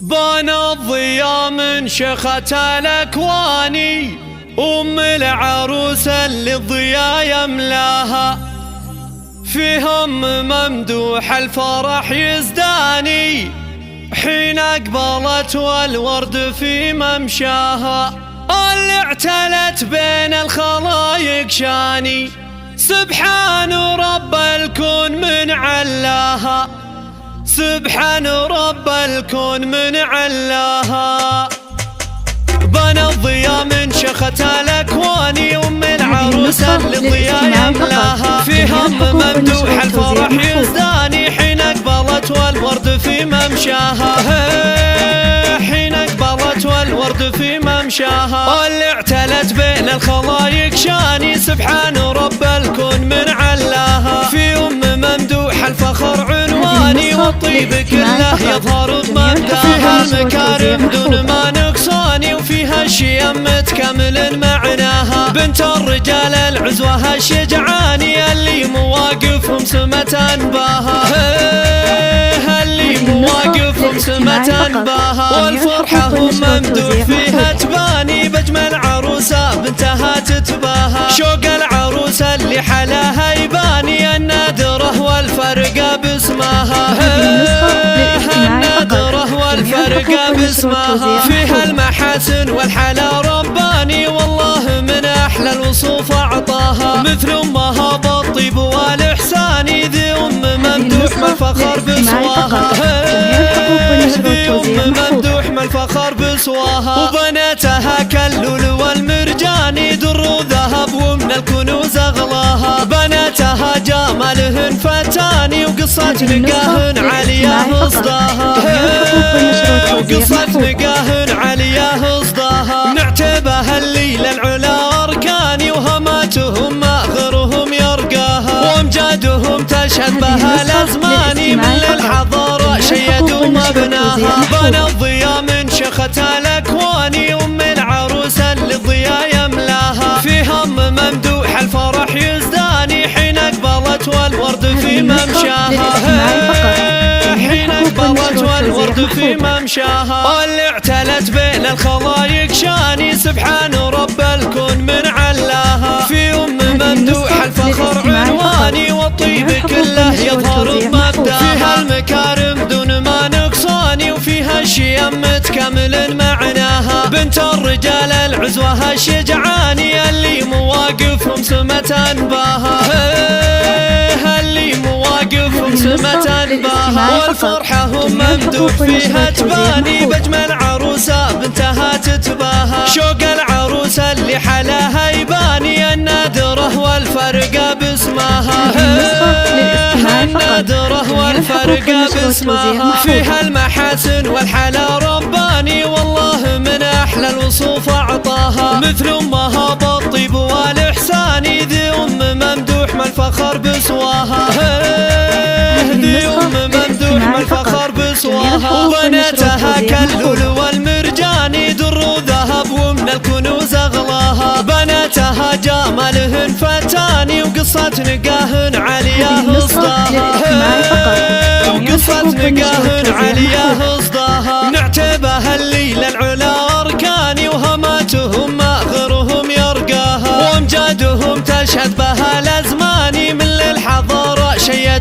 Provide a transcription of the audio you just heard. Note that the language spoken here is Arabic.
بان الضياء من شخة الأكواني، العروس اللي الضياء يملاها، فيهم ممدوح الفرح يزداني، حين أقبلت والورد في ممشاها، اللي اعتلت بين الخلايق شاني، سبحان رب الكون من علاها، سبحان رب الكون من علاها. بان الضياء من شخة الأكواني، العروس اللي الضياء يملاها، فيها ممدوح الفرح يزداني، حين أقبلت والورد في ممشاها، حين أقبلت والورد في ممشاها، اللي اعتلت بين الخلايق شاني، سبحان رب الكون من علاها، في ممدوح الفخر عنواني، والطيب كله يظهر بمبداها، المكارم دون ما نقصاني، وفيها الشيم متكامل معناها، بنت الرجال العزوة الشجعاني، اللي مواقفهم سمة باها، اللي مواقفهم سمة باها، والفرحة هم ممدوح فيها تباني، بجمل عروسة بنتها تتباهى، شوق العروسة اللي حلاها يباني، النادرة والفرقة باسمها، النادرة والفرقة باسمها، فيها المحاسن والحلا رباني، والله من أحلى الوصوف أعطاها، مثل أمها بالطيب والإحسان، ذي ممدوح ما الفخر بسواها، ذي ممدوح ما الفخر بسواها، وبناتها كاللؤلؤ والمرجان، در وذهب ومن الكنوز أغلاها، بناتها جمالهن فتاني، وقصة نقاهن عليا أصداها، وقصة نقاهن عليا أصداها، نعتبها الليل العلا أركاني، وهماتهم آخرهم يرقاها، وأمجادهم تشهد بها الأزماني، من الحضارة شيدوا مبناها، بان الضياء من شخة الأكواني، العروس اللي الضياء يملاها، فيها ممدوح الفرح يزداني، حين أقبلت والورد في ممشاها، حين أقبلت والورد في ممشاها، اللي اعتلت بين الخلايق شاني، سبحان رب الكون من علاها، في ممدوح الفخر عنواني، والطيب كله يظهر بمبداها، فيها المكارم دون ما نقصاني، وفيها الشيم متكامل معناها، بنت الرجال العزوة الشجعاني، اللي مواقفهم سمة باها، اللي مواقفهم سمة باها، والفرحة هم ممدوح فيها تباني، بجمل عروسة بنتها تتباهى، شوق العروسة اللي حلاها يباني، النادرة والفرقة باسمها، النادرة والفرقة باسمها، فيها المحاسن والحلا رباني، والله من أحلى الوصوف أعطاها، مثل أمها بالطيب والإحسان، ذي ممدوح ما الفخر بسواها، ذي ممدوح ما الفخر بسواها، وبناتها كاللؤلؤ والمرجان، در وذهب ومن الكنوز أغلاها، بناتها جمالهن فتاني، وقصة نقاهن عليا أصداها، وقصة نقاهن عليا أصداها، نعتبها الليل العلا أركاني، وهماتهم آخرهم يرقاها، وأمجادهم تشهد بها الأزماني، من الحضارة شيد